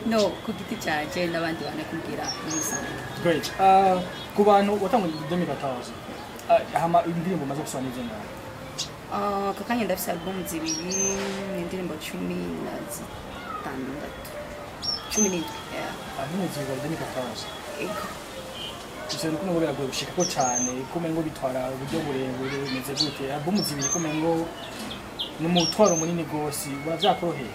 No, ku giti cyaje n'abandi banakubwira n'isanga. Great. Ku bantu watangwa 2014 hama indirimbo maze gusohora n'izindi Kakanya ndafise album zibiri n'indirimbo 16 17 album zibiri 2014 ego icyo rukundo ngo biragoye gushika ko cyane kumengo bitwara uburyo burebure bimeze gute album zibiri kumengo n'umutwaro munini gose uravyakoroheye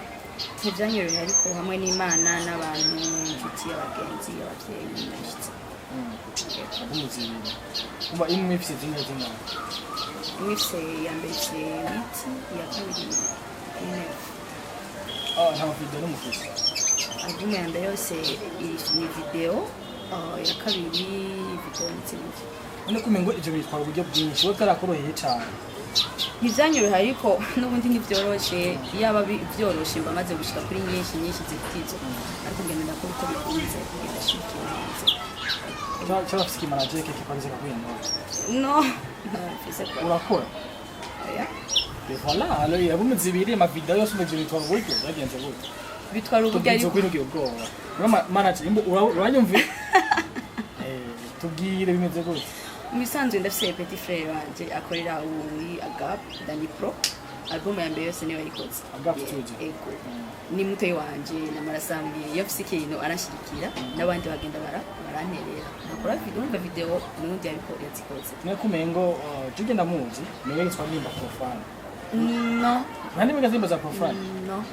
ntibyanyoroheye ariko hamwe n'Imana n'abantu inshuti y'abagenzi abavyeyi n'abashitsi album zibiri kuba imwe ifise zingana imwe ifise ya mbere ifise 8 iya kabiri 9 nta video n'umufisi album ya mbere yose ni video ya kabiri video n'izindi none kumengo ivyo bitwara uburyo bwinshi we karakoroheye cyane ntibyanyoroheye ariko n'ubundi ntibyoroshe yaba byoroshe mba maze gushika kuri nyinshi zifitizo ariko ngenda ndakora uko bikunze ndashikira cyaba afise kimanaje keke kwarize kakwino no fise kwa urakora ya voilà alors album zibiri ma video yose mu bitwara uburyo yagenze gute bitwara uburyo ariko kwinubye ubwoba manager uranyumve tubwire bimeze gute Misanzwe ndafise petit frère wanje akorera uri Agap Dani Pro album ya mbere yose niyo yayikoze Agap studio ego ni mutoyi wanje namarasambiye yafise ikintu arashirikira n'abandi bagenda baranterera nakora video n'undi ariko yazikoze ne kumengo jige ndamuzi menye gitwa nimba profane no nandi megazimba za profane no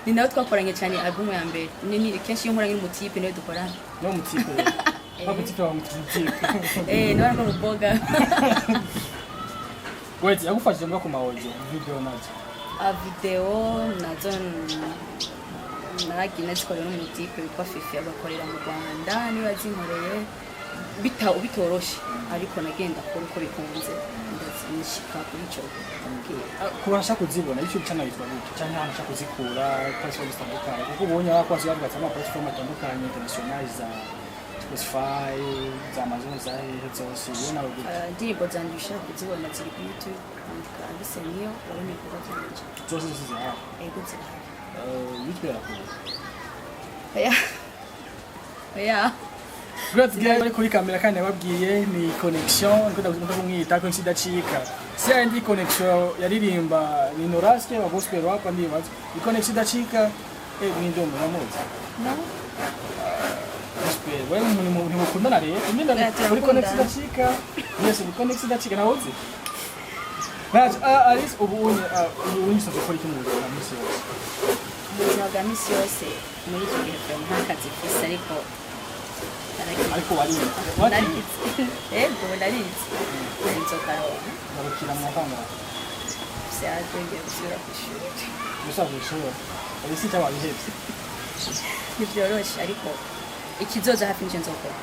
ni nawe twakoranye cyane album ya mbere ni kenshi iyo nkoranye n'umutipe niwe dukorana no mutipe Papitito wa mutipe niwe ko muboga wait yakufashije mbwa ku mawojo video nazo video nazo naragina zikorera n'umutipe witwa Fifi abakorera mu Rwanda niwe azinkoreye bitoroshe ariko nagenda kora uko bikunze ndashika kuri cyo kubasha kuzibona icyo cyana yitwa gute cyane hano cyako kuzikura platform zitandukanye kuko ubonye abakwasi yavuga ama platform atandukanye international za Spotify za Amazon za zose ubona ndirimbo zandisha kuzibona ziri ku YouTube kandi se niyo urabona ko cyanje zose zizira ego zira YouTube yakora ya Great guy bari kuri kamera kandi yababwiye ni connection niko ndavuga kumwita ko nsidacika si andi connection yaririmba ni Noraske wa gospel rap ndi bazi ni connection idacika ni ndomo yamuzi no gospel wewe umuntu mukundana rero ndinda kuri connection idacika yes ni connection idacika nawuzi Alice ubu so kuri kimwe na misi yose mu misi yose muri iki gihe ntakazi fisa ariko wari ego narizi inzoka barukira mu kanga byagenge gusubira ku ishuri gusaza ishuri Alice cyaba bihebye nibyoroshe ariko ikizoza hafi n'icyo nzokora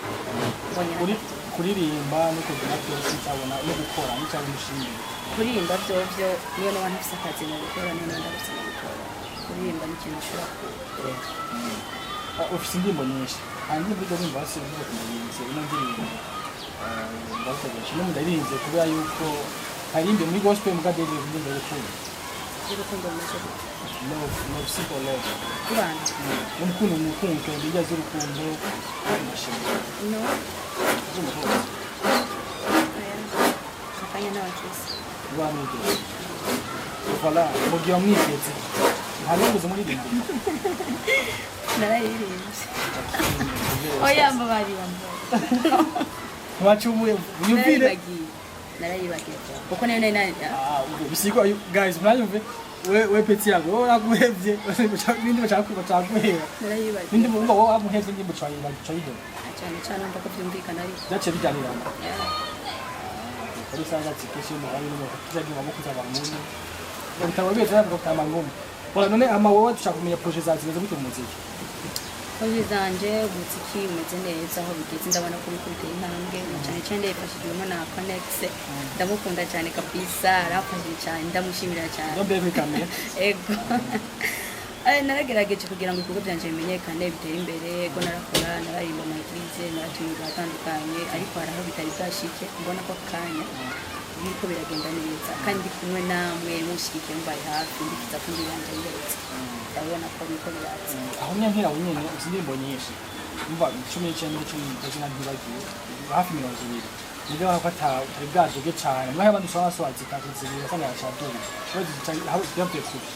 kuri kuririmba no kugira byose cyabona no gukora n'icyaje mushinga kuririmba byo niyo no bantu afite akazi no gukora niyo ndabutse no gukora kuririmba ni ikintu ushobora ufite indirimbo nyinshi hanyuma muri izo ndirimbo hasi uvuga kuyirinze ino ndirimbo ndategereje no mudarinze kubera yuko hari indi muri gospel mu gadege indirimbo y'urukundo love simple love kurana umukundu ndijya z'urukundo amashimwe no akanya n'abakisi bamwite voilà mugiye mwiteze ntabwo muri rimwe narayirimbye oya mbabari wachumuye yumvire narayibagiye kuko nayo nari bisiko guys muranyumve we peti yago uraguhevye nindi bacakuhera narayibagiye nindi bumva wowe amuhevye nindi mucayiba cayido cyane cyane mpaka byumvikana ari byace bijyanirana kuri sanga tsikeshe mu hari no kujya mu kuza abantu bitabo beza bwo kamangoma wala none ama wowe tushakumenya projet zazize gute mu muziki Projet zanje umuziki umeze neza aho bigeze ndabona ko bikurikira intambwe cyane cyane yifashijwe na Connect ndamukunda cyane kabisa arafashije cyane ndamushimira cyane ndombe bikamera ego naragerageje kugira ngo ibikorwa byanje bimenyekane bitere imbere ko narakora nararimba mu eglise naratumira atandukanye ariko haraho bitari bwashike mbona ko kanya biriko biragenda neza kandi kumwe namwe mushikiye mbaye hafi ndikiza kundi yanje ndetse ndabona ko biriko biraza aho nyantera nyene indirimbo nyinshi umva 19 n'icumi na ntibagiye hafi 200 nibyo bafata bwaduge cyane mwahe abantu usanga swazika kuzibira kandi arashadura aho byampe kuri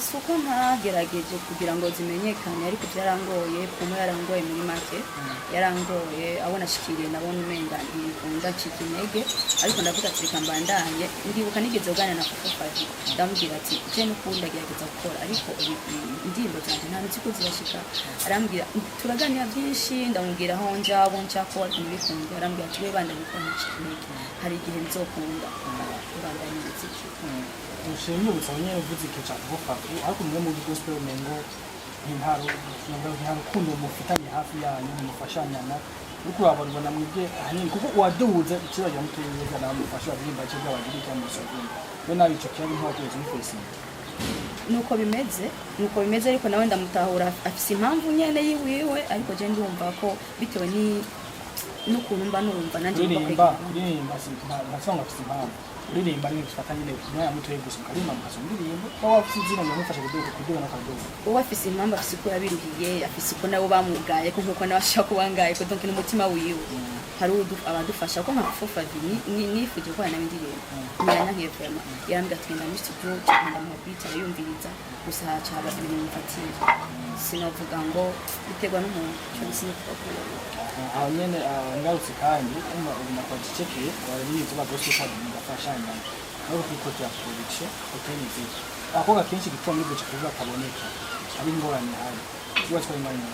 suko ntagerageje kugira ngo zimenyekane ariko byarangoye kuma yarangoye muri make yarangoye abona shikiriye nabona umenga ndikunda ciki intege ariko ndavuga ati reka mbandanye ndibuka nigeze ugana na Kofaji ndamubwira ati je n'ukunda gerageza gukora ariko indirimbo zanje nta nziko zirashika arambwira turaganira byinshi ndamubwira aho njabo nshako ariko nibikunda arambwira ati we bandanye gukora ciki intege hari igihe nzokunda bandanye ciki ushimye ubusabanye uvuze icyo cyane Kofaji ariko mwe mu gospel mengo intaro kundo mufitanye hafi yanyu mufashanyana uko urabona mwibye ahanini kuko waduhuza ikirajya mutuyiza na mufasha abimba cyo by'abagiri cyangwa se we nabi cyo cyari nko kwezi n'ifesi nuko bimeze ariko nawe ndamutahura afise impamvu nyene yiwiwe ariko je ndumva ko bitewe ni n'ukuntu mba numva nanje ndirimba ntasanga afise impamvu uririmba ni bifatanye n'aya mutuye gusa karima mukaso ndirimbo ko wafise izina yamufasha kuduga na kadogo uwo afise impamvu afise ko yabiruhiye afise ko nabo bamugaye ko nkuko nabashaka kubangaye ko donc n'umutima wiwe hari abadufasha ko nka Fofavi nifuje ko yana ndirimbo nyanya nkiye vraiment yarambira twenda muri studio cyangwa mu beat yumviriza gusa cyaba ibintu mfatira sinavuga ngo biterwa n'umuntu cyo sinavuga aho nyene ngarutse kandi uma kwa cheke warizo bagose kandi ndafashanya aho kwikoti ya production okenize ako gakenshi gitonye byo kuvuga kaboneka ari ngorane hari kiba cyo imana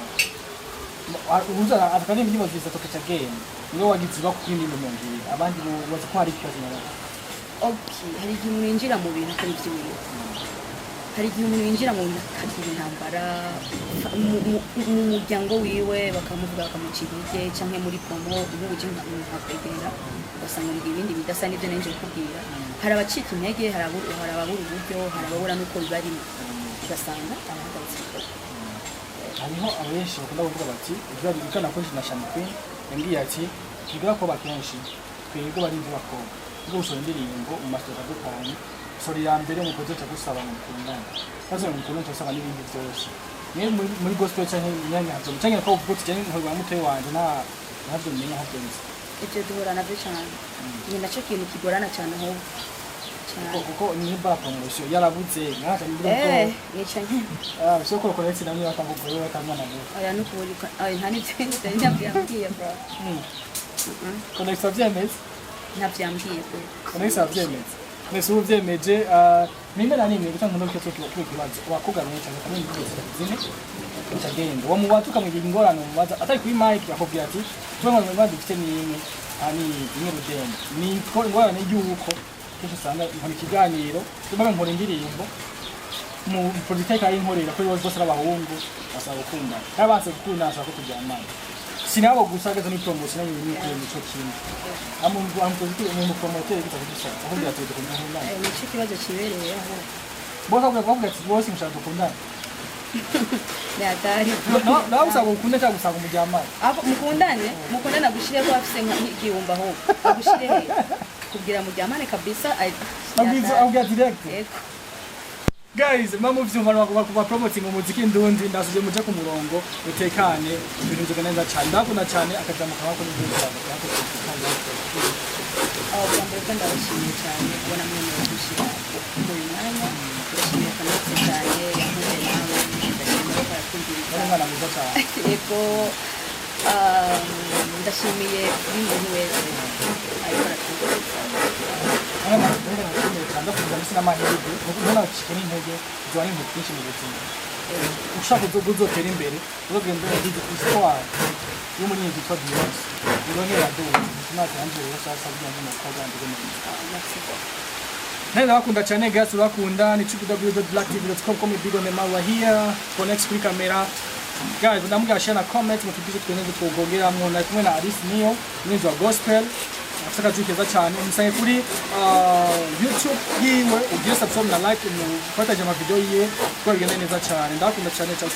ubuza atakane ndimo ziza tokecha game niyo wagiziba kukindi mu ngiri abandi baza ko hari ikibazo nyara okay hari igihe umuntu yinjira mu bintu akari by'uwo hari igihe umuntu yinjira mu bintu akagira intambara mu muryango wiwe bakamuvuga bakamucirije cyangwa muri promo ubuje nkakwegera ugasanga mu ibindi bidasa n'ibyo nanje kubwira hari abacika intege hari ababura uburyo hari ababura nuko bibarimo ugasanga abahagaze hariho abenshi bakunda kuvuga bati ibyo bikana ko nashana kwe yambwiye ati kigira ko bakenshi twego bari imvu bakobwa ubwo usoro indirimbo mu masoko atandukanye sori ya mbere mu projet gusaba mu kundana kazo mu kundana cyosaba n'ibindi byose ni muri gospel cyane nyanya hazo cyane ko ubwo cyane nko bamuteye wanje ntabyo menya hagenze icyo duhura nabyo cyane ni nacyo kintu kigorana cyane aho kuko ni bara promotion yarabuze naka ni bro cyane so ko ndetse namwe batamugore batamana bo aya nukuri nta nitse ndabyambwiye bro Konexa vyemeze ntavyambwiye ko Konexa vyemeze nese uvyemeje nimwe na nimwe gutanga no cyo kibazo wakuganye cyane kandi zine cyagenda wa muwatuka mu ingorano mubaza atari kuri mic yakubwira ati twemwe mu bandi dufite ni imwe ani imwe rudende ni ko ingorane y'uko cyo usanga nkora ikiganiro tubabe nkora indirimbo mu politike y'inkorera ko bose n'abahungu basaba gukunda kabanze gukunda asaba ko tujyana sinabo gusagaza ni promotion y'ibintu n'icyo kintu amuvuga mu promoter gitagisa aho byatuye kumenya ni cyo kibazo kibereye aho bose bavuga ati bose mushaka gukundana Natari. Na usaba gukunda cyangwa usaba umujyamana abo mukundana gushire ko afise nk'igihumba ho gushire kugira mujyamane kabisa abizo abya direct guys mama vyumva bakuba promoting umuziki ndundi ndasuje muje ku murongo utekane ibintu byo neza cyane ndakunda cyane akajamuka bako n'ibyo cyane aho bambe kandi abashimiye cyane kubona mwe mu gushira mu mwanya ndashimiye kandi cyane yahuye nawe ndashimiye ko yakumviriza mwana mwiza cyane eko ndashimiye umuntu wese ariko arakumviriza ndakugira ndetse n'amahirwe ubona cikene intege zwari mu twinshi mu buzima ushaka kuzotera imbere uzogenda ugize histoire yo muri iyi gitwa Dios urone rado nati anje rero sasa byanje mu kwa ndege neza ndabakunda cyane guys urakunda ni www.blacktv.com come big on the mawa here connect kuri kamera guys ndamuga share na comment mutugize twene twogongera mwo na kumwe na Alice Nio n'inzo gospel afaka jukeza cyane umusaye kuri YouTube yiwe ugiye subscribe na like mu fata jama video yiwe twabigenda neza cyane ndakunda cyane cyane